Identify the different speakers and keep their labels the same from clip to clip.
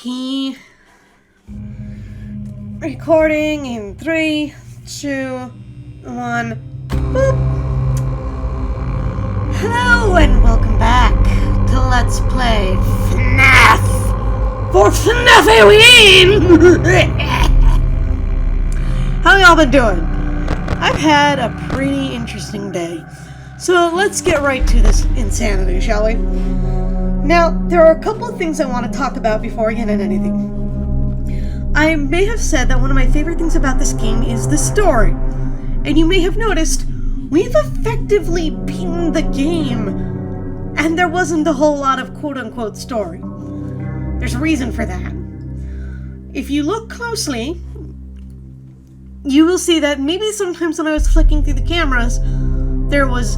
Speaker 1: key. Recording in 3, 2, 1. Boop. Hello and welcome back to Let's Play FNAF for FNAFYWeen! How y'all been doing? I've had a pretty interesting day. So let's get right to this insanity, shall we? Now, there are a couple of things I want to talk about before I get into anything. I may have said that one of my favorite things about this game is the story. And you may have noticed, we've effectively beaten the game, and there wasn't a whole lot of quote-unquote story. There's a reason for that. If you look closely, you will see that maybe sometimes when I was flicking through the cameras, there was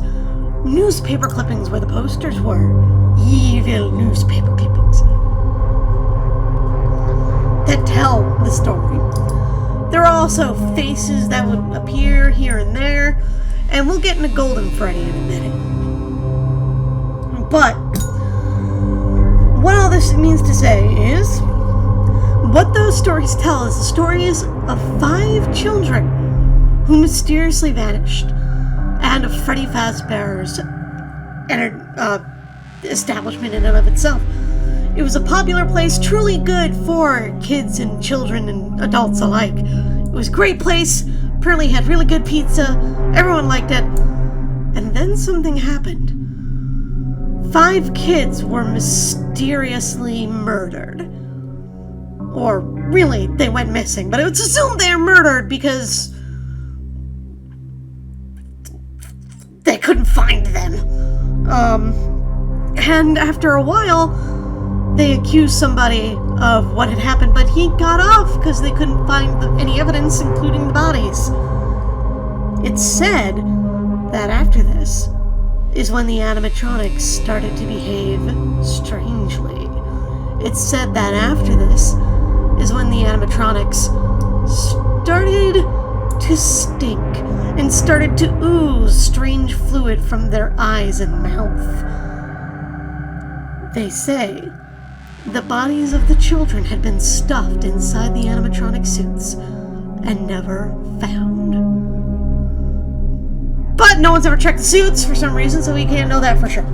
Speaker 1: newspaper clippings where the posters were. Evil newspaper clippings that tell the story. There are also faces that would appear here and there, and we'll get into Golden Freddy in a minute. But what all this means to say is, what those stories tell is the stories of 5 children who mysteriously vanished, and of Freddy Fazbear's establishment in and of itself. It was a popular place, truly good for kids and children and adults alike. It was a great place, apparently had really good pizza, everyone liked it, and then something happened. 5 kids were mysteriously murdered. Or, really, they went missing, but it was assumed they were murdered because they couldn't find them. And after a while, they accused somebody of what had happened, but he got off because they couldn't find any evidence, including the bodies. It's said that after this is when the animatronics started to behave strangely. It's said that after this is when the animatronics started to stink and started to ooze strange fluid from their eyes and mouth. They say the bodies of the children had been stuffed inside the animatronic suits and never found. But no one's ever checked the suits for some reason, so we can't know that for sure.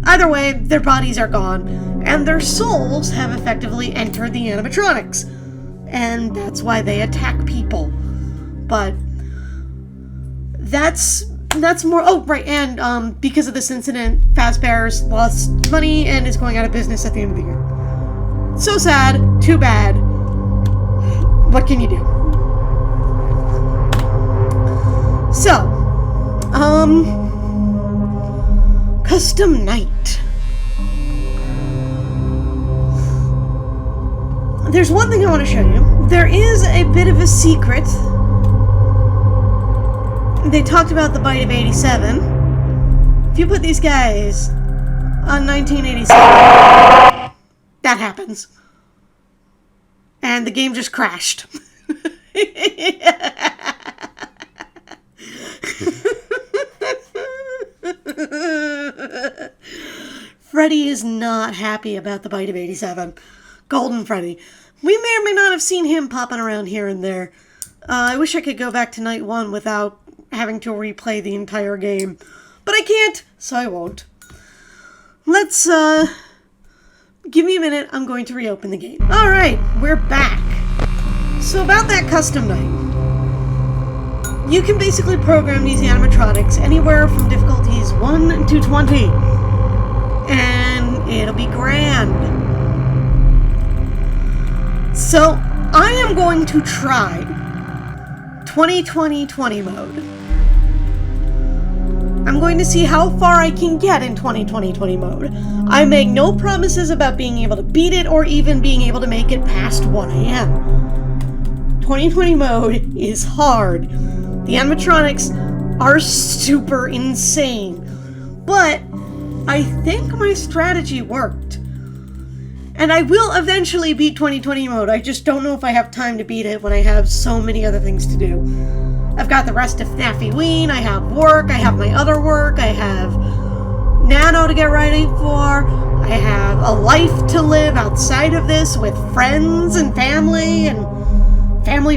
Speaker 1: Either way, their bodies are gone, and their souls have effectively entered the animatronics. And that's why they attack people. But that's more... Oh, right, and because of this incident, Fazbear's lost money and is going out of business at the end of the year. So sad, too bad. What can you do? So, custom night. There's one thing I want to show you. There is a bit of a secret. They talked about the bite of 87. If you put these guys on 1987, that happens. And the game just crashed. Freddy is not happy about the bite of 87. Golden Freddy. We may or may not have seen him popping around here and there. I wish I could go back to night 1 without having to replay the entire game. But I can't, so I won't. Let's, give me a minute, I'm going to reopen the game. Alright, we're back. So about that custom night. You can basically program these animatronics anywhere from difficulties 1 to 20. And it'll be grand. So, I am going to try 2020 mode. I'm going to see how far I can get in 2020 mode. I make no promises about being able to beat it or even being able to make it past 1 a.m. 2020 mode is hard. The animatronics are super insane. But I think my strategy worked. And I will eventually beat 2020 mode. I just don't know if I have time to beat it when I have so many other things to do. I've got the rest of FNAFYWeen, I have work, I have my other work, I have Nano to get ready for, I I have a life to live outside of this with friends and family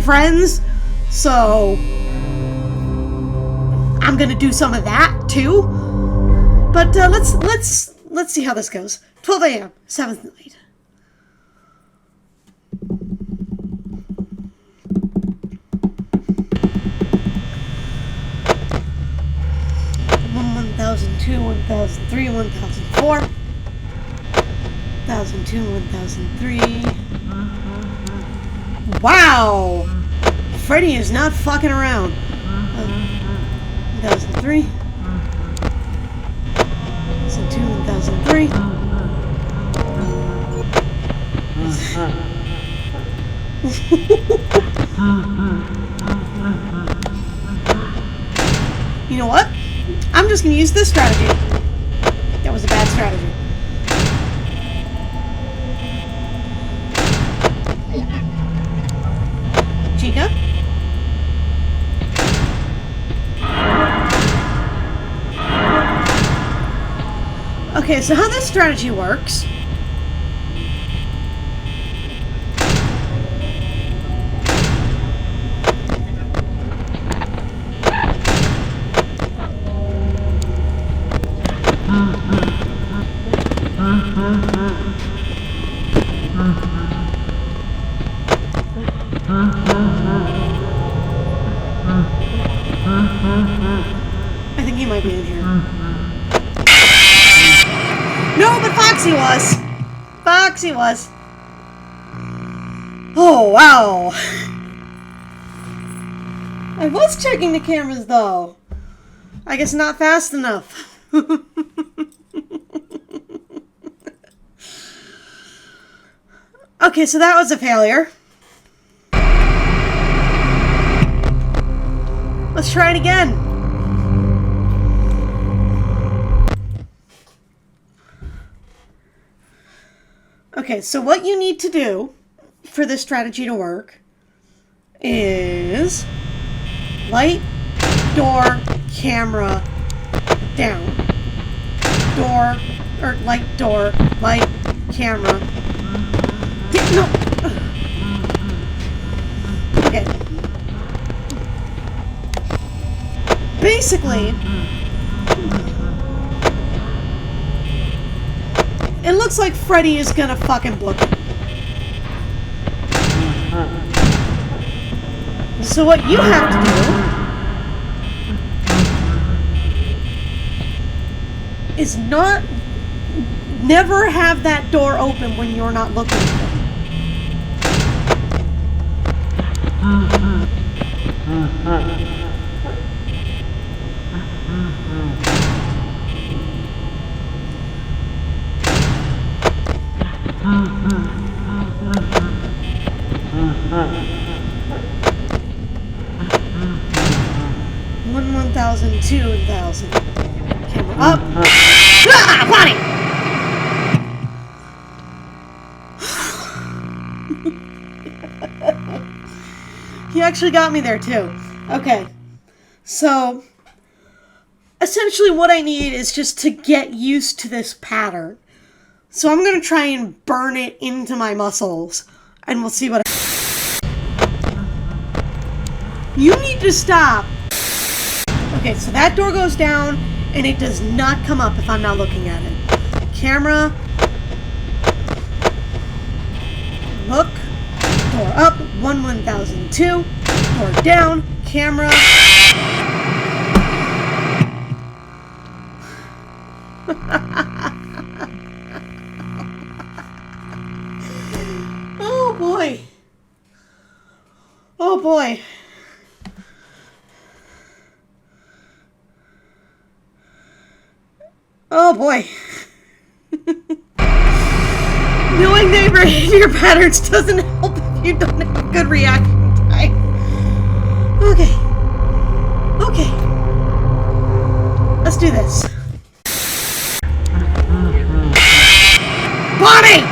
Speaker 1: friends. So I'm gonna do some of that too. But let's see how this goes. 12 a.m. 7th night. One thousand two, 1003, 1004, 1002, 1003. Wow! Freddy is not fucking around. 1003. 1002, 1003. You know what? I'm just gonna use this strategy. That was a bad strategy. Chica? Okay, so how this strategy works... I think he might be in here. No, but Foxy was! Foxy was! Oh, wow! I was checking the cameras, though. I guess not fast enough. Okay, so that was a failure. Let's try it again. Okay, so what you need to do for this strategy to work is light, door, camera, down. Door, or light, door, light, camera. No! Okay. Basically, it looks like Freddy is gonna fucking book it. So what you have to do is never have that door open when you're not looking at it. One 1,000, 2,000. Camera up. Ah, Bonnie! He actually got me there too. Okay. So, essentially what I need is just to get used to this pattern. So I'm going to try and burn it into my muscles. And we'll see what You need to stop. Okay, so that door goes down, and it does not come up if I'm not looking at it. Camera. Look. Door up. 1,002. Door down. Camera. Oh boy. Oh boy. Oh boy. Knowing neighbor behavior patterns doesn't help if you don't have good reaction time. Okay. Okay. Let's do this. Bonnie!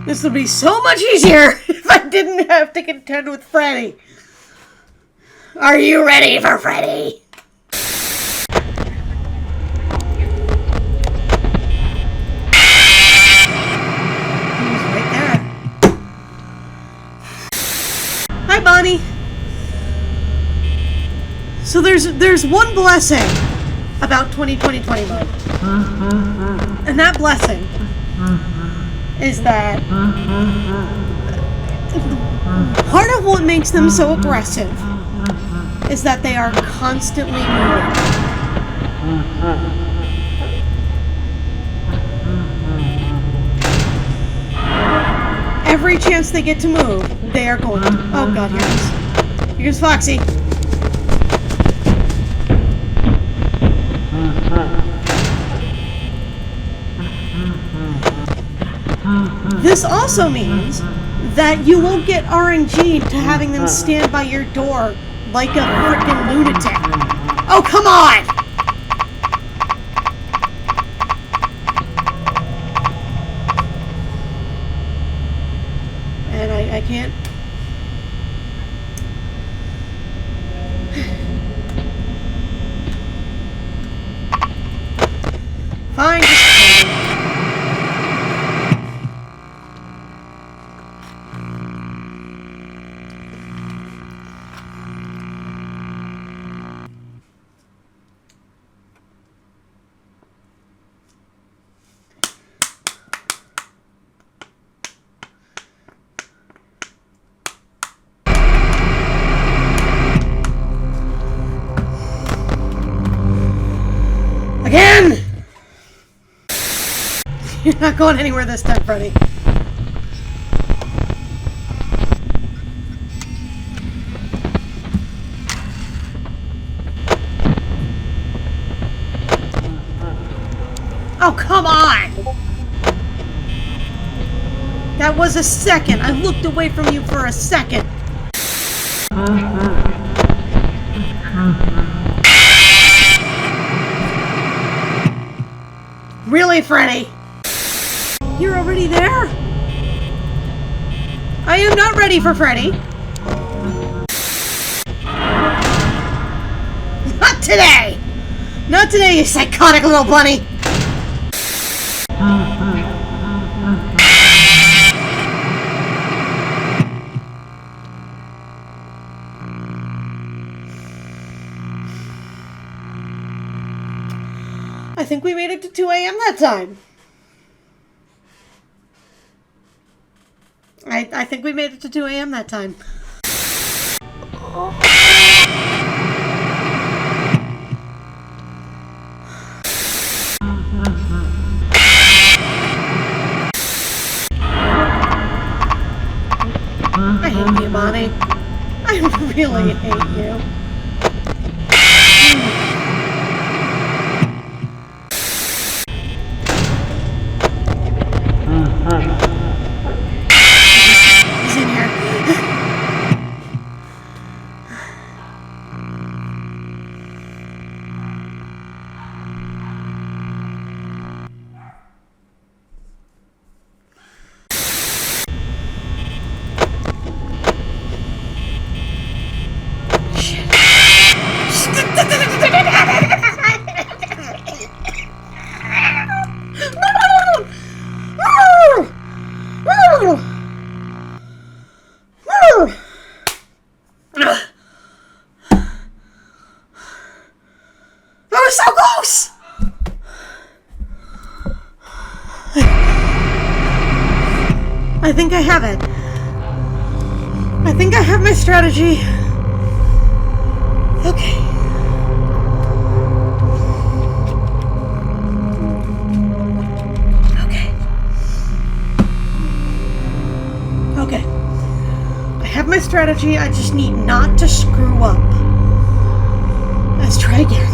Speaker 1: This would be so much easier if I didn't have to contend with Freddy. Are you ready for Freddy? He's right there. Hi, Bonnie. So there's one blessing about 2020 mode. And that blessing is that part of what makes them so aggressive is that they are constantly moving. Every chance they get to move, they are going to. Oh god, here it is. Here's Foxy. This also means that you won't get RNG'd to having them stand by your door like a freaking lunatic. Oh, come on! And I can't... Fine, just... Again! You're not going anywhere this time, Freddy. Oh, come on! That was a second. I looked away from you for a second. Really, Freddy? You're already there? I am not ready for Freddy. Not today! Not today, you psychotic little bunny! I think we made it to 2 a.m. that time. I think we made it to 2 a.m. that time. I hate you, Bonnie. I really hate you. He's in here. That was so close! I think I have it. I think I have my strategy. Okay. Okay. I have my strategy, I just need not to screw up. Let's try again.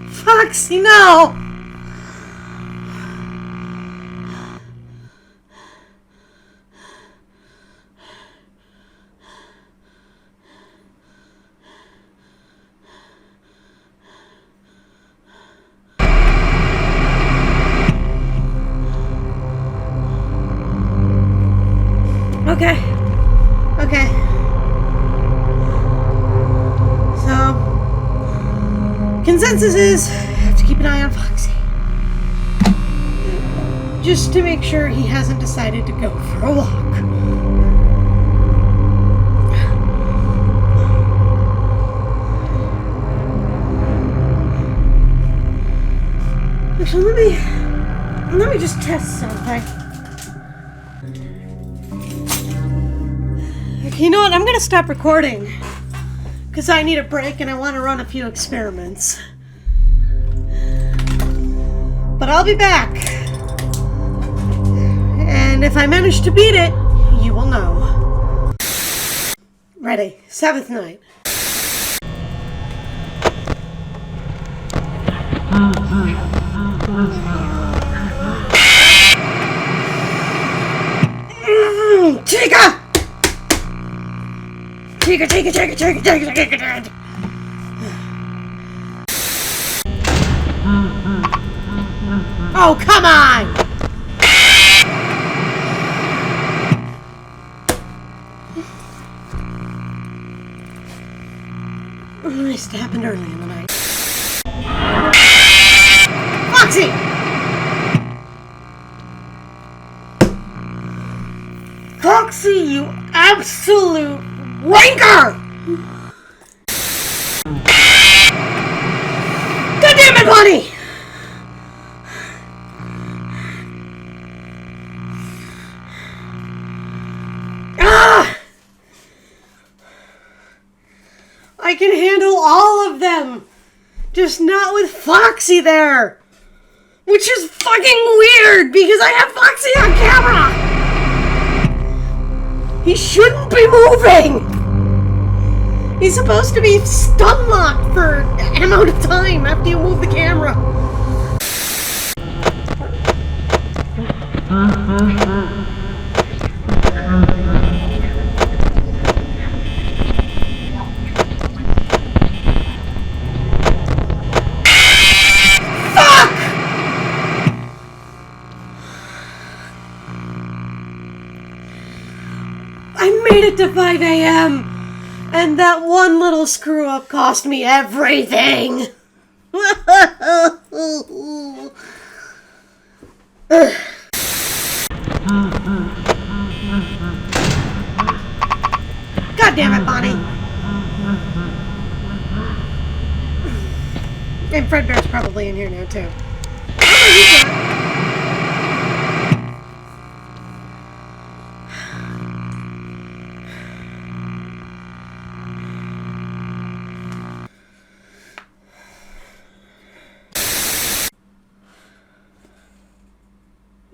Speaker 1: Foxy, no! Consensus is, I have to keep an eye on Foxy. Just to make sure he hasn't decided to go for a walk. Actually, let me just test something. Okay, you know what? I'm gonna stop recording because I need a break and I want to run a few experiments. But I'll be back. And if I manage to beat it, you will know. Ready. 7th night. Chica! Chica! Oh, come on! This happened early in the night. Foxy! Foxy, you absolute wanker! God damn it, Bonnie! Ah! I can handle all of them, just not with Foxy there. Which is fucking weird, because I have Foxy on camera! He shouldn't be moving! He's supposed to be stun locked for an amount of time after you move the camera. I made it to 5 a.m. and that one little screw up cost me everything. God damn it, Bonnie. And Fredbear's probably in here now too.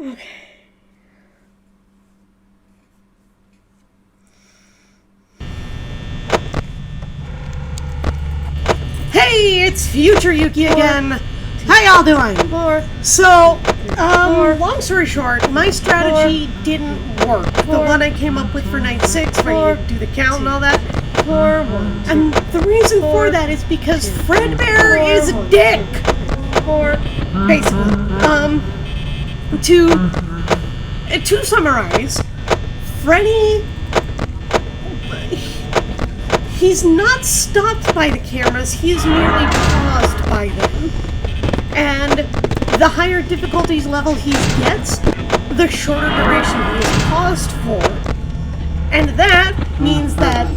Speaker 1: Okay. Hey, it's Future Yuki again. How y'all doing? So, long story short, my strategy didn't work. The one I came up with for night 6, where you do the count and all that. And the reason for that is because Fredbear is a dick. Basically. To summarize, Freddy, he's not stopped by the cameras, he is merely paused by them. And the higher difficulties level he gets, the shorter duration he is paused for. And that means that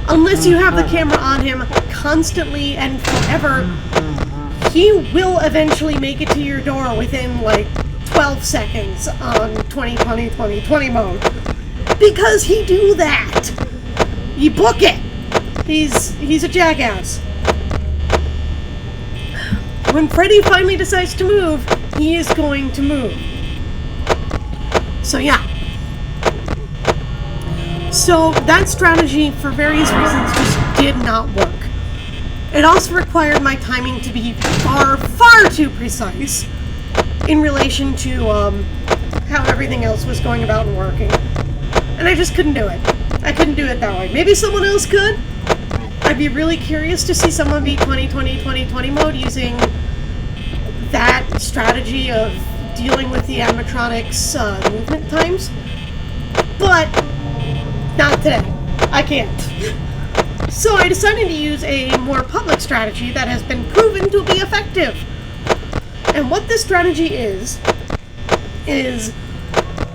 Speaker 1: unless you have the camera on him constantly and forever, he will eventually make it to your door within, like, 12 seconds on 20-20-20-20 mode. Because he do that. You book it. He's a jackass. When Freddy finally decides to move, he is going to move. So yeah. So that strategy, for various reasons, just did not work. It also required my timing to be far, far too precise in relation to how everything else was going about and working. And I just couldn't do it. I couldn't do it that way. Maybe someone else could. I'd be really curious to see someone beat 20-20-20-20 mode using that strategy of dealing with the animatronics movement times. But not today. I can't. So I decided to use a more public strategy that has been proven to be effective. And what this strategy is,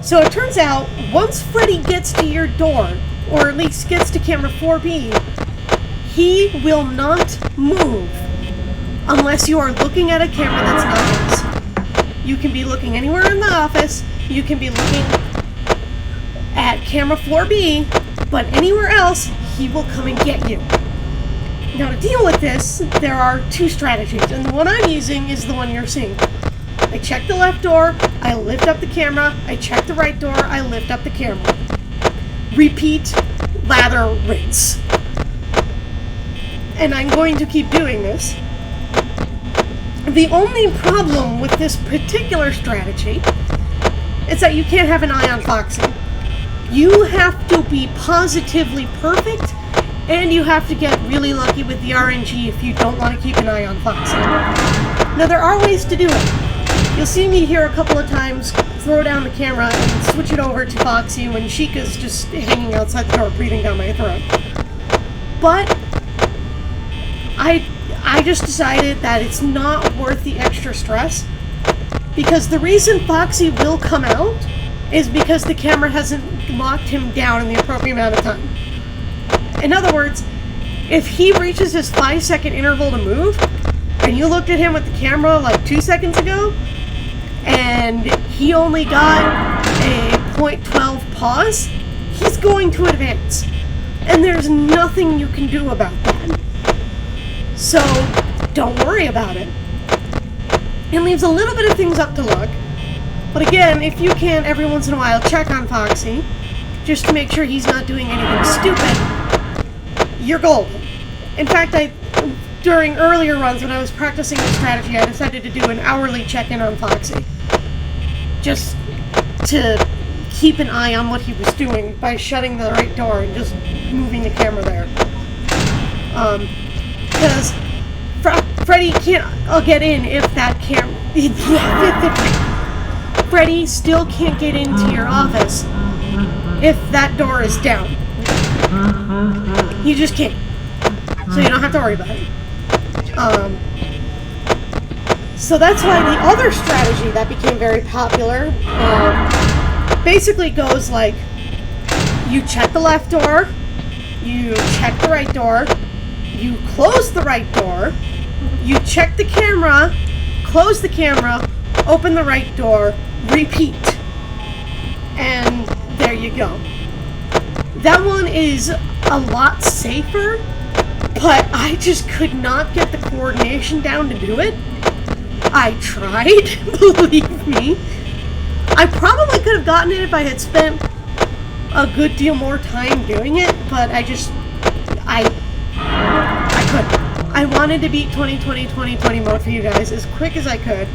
Speaker 1: so it turns out, once Freddy gets to your door, or at least gets to camera 4B, he will not move unless you are looking at a camera that's not his. You can be looking anywhere in the office, you can be looking at camera 4B, but anywhere else, he will come and get you. Now to deal with this, there are two strategies, and the one I'm using is the one you're seeing. I check the left door, I lift up the camera, I check the right door, I lift up the camera. Repeat, lather, rinse. And I'm going to keep doing this. The only problem with this particular strategy is that you can't have an eye on Foxy. You have to be positively perfect, and you have to get really lucky with the RNG if you don't want to keep an eye on Foxy. Now there are ways to do it. You'll see me here a couple of times throw down the camera and switch it over to Foxy when Chica's just hanging outside the door breathing down my throat. But I just decided that it's not worth the extra stress, because the reason Foxy will come out is because the camera hasn't locked him down in the appropriate amount of time. In other words, if he reaches his 5-second interval to move, and you looked at him with the camera like 2 seconds ago, and he only got a 0.12 pause, he's going to advance. And there's nothing you can do about that. So, don't worry about it. It leaves a little bit of things up to luck. But again, if you can every once in a while check on Foxy, just to make sure he's not doing anything stupid, you're golden. In fact, during earlier runs when I was practicing the strategy, I decided to do an hourly check-in on Foxy. Just to keep an eye on what he was doing by shutting the right door and just moving the camera there. Because Freddy can't get in if that camera... Freddy still can't get into your office if that door is down. You just can't. So you don't have to worry about it. So that's why the other strategy that became very popular basically goes like, you check the left door, you check the right door, you close the right door, you check the camera, close the camera, open the right door, repeat. And there you go. That one is a lot safer, but I just could not get the coordination down to do it. I tried, believe me. I probably could have gotten it if I had spent a good deal more time doing it, but I couldn't. I wanted to beat 2020 mode for you guys as quick as I could.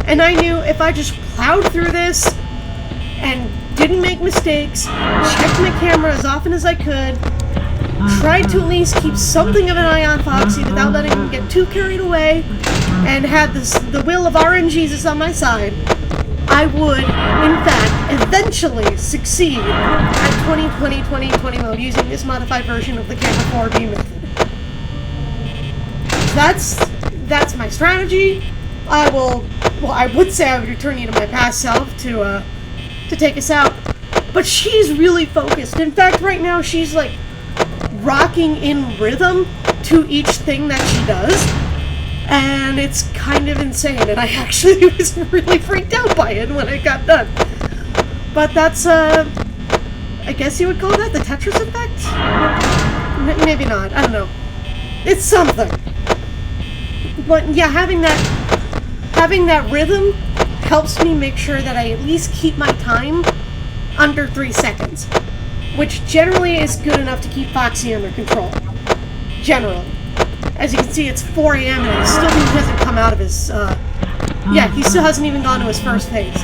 Speaker 1: And I knew if I just plowed through this and didn't make mistakes, checked my camera as often as I could, tried to at least keep something of an eye on Foxy without letting him get too carried away, and had the will of RNGesus on my side, I would, in fact, eventually succeed at 2020 mode using this modified version of the camera 4B method. That's my strategy. I would say I would return you to my past self to take us out, but she's really focused. In fact, right now she's like rocking in rhythm to each thing that she does, and it's kind of insane, and I actually was really freaked out by it when it got done. But that's, I guess you would call that the Tetris effect? Maybe not, I don't know. It's something. But yeah, having that rhythm helps me make sure that I at least keep my time under 3 seconds, which generally is good enough to keep Foxy under control. Generally. As you can see, it's 4 a.m. and he still hasn't come out of his, he still hasn't even gone to his first phase.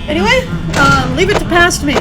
Speaker 1: Anyway, leave it to past me.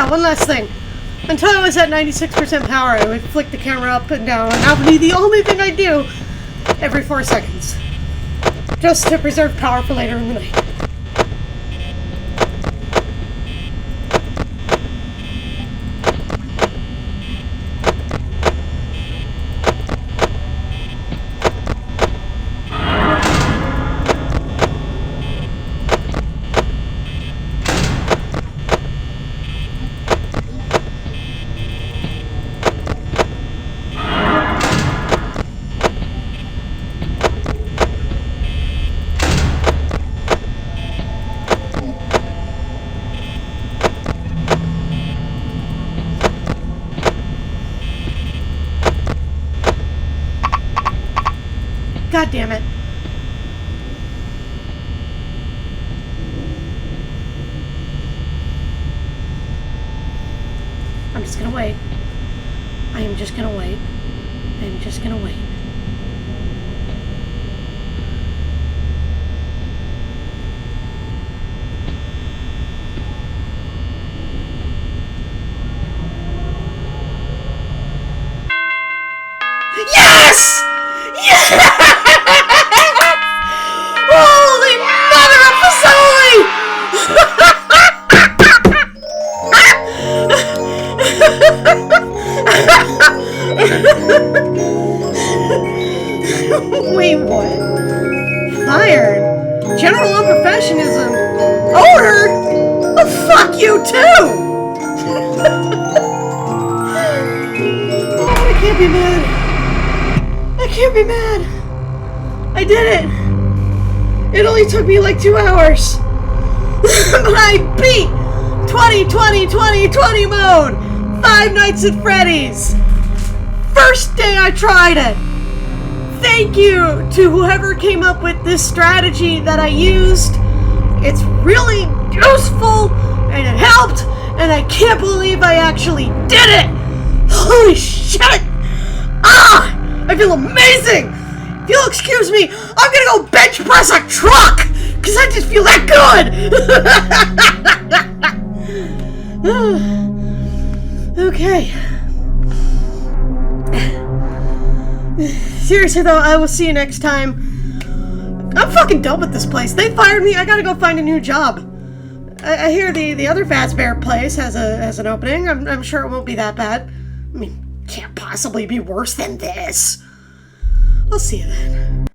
Speaker 1: one last thing. Until I was at 96% power, I would flick the camera up and down, and that would be the only thing I do every 4 seconds. Just to preserve power for later in the night. God damn it. I'm just gonna wait. I am just gonna wait. I am just gonna wait. Yes! Yes! Holy mother of Fasoli! Wait, what? Fired? General unprofessionalism? Owner? Oh, fuck you too! Oh, I can't be mad. I can't be mad. I did it. It only took me like 2 hours. But I beat 20 mode. 5 Nights at Freddy's. First day I tried it. Thank you to whoever came up with this strategy that I used. It's really useful and it helped. And I can't believe I actually did it. Holy shit. Ah! I feel amazing! If you'll excuse me, I'm gonna go bench press a truck! Cause I just feel that good! Okay. Seriously though, I will see you next time. I'm fucking done with this place. They fired me, I gotta go find a new job. I hear the other Fazbear place has an opening. I'm sure it won't be that bad. I mean, can't possibly be worse than this. I'll see you then.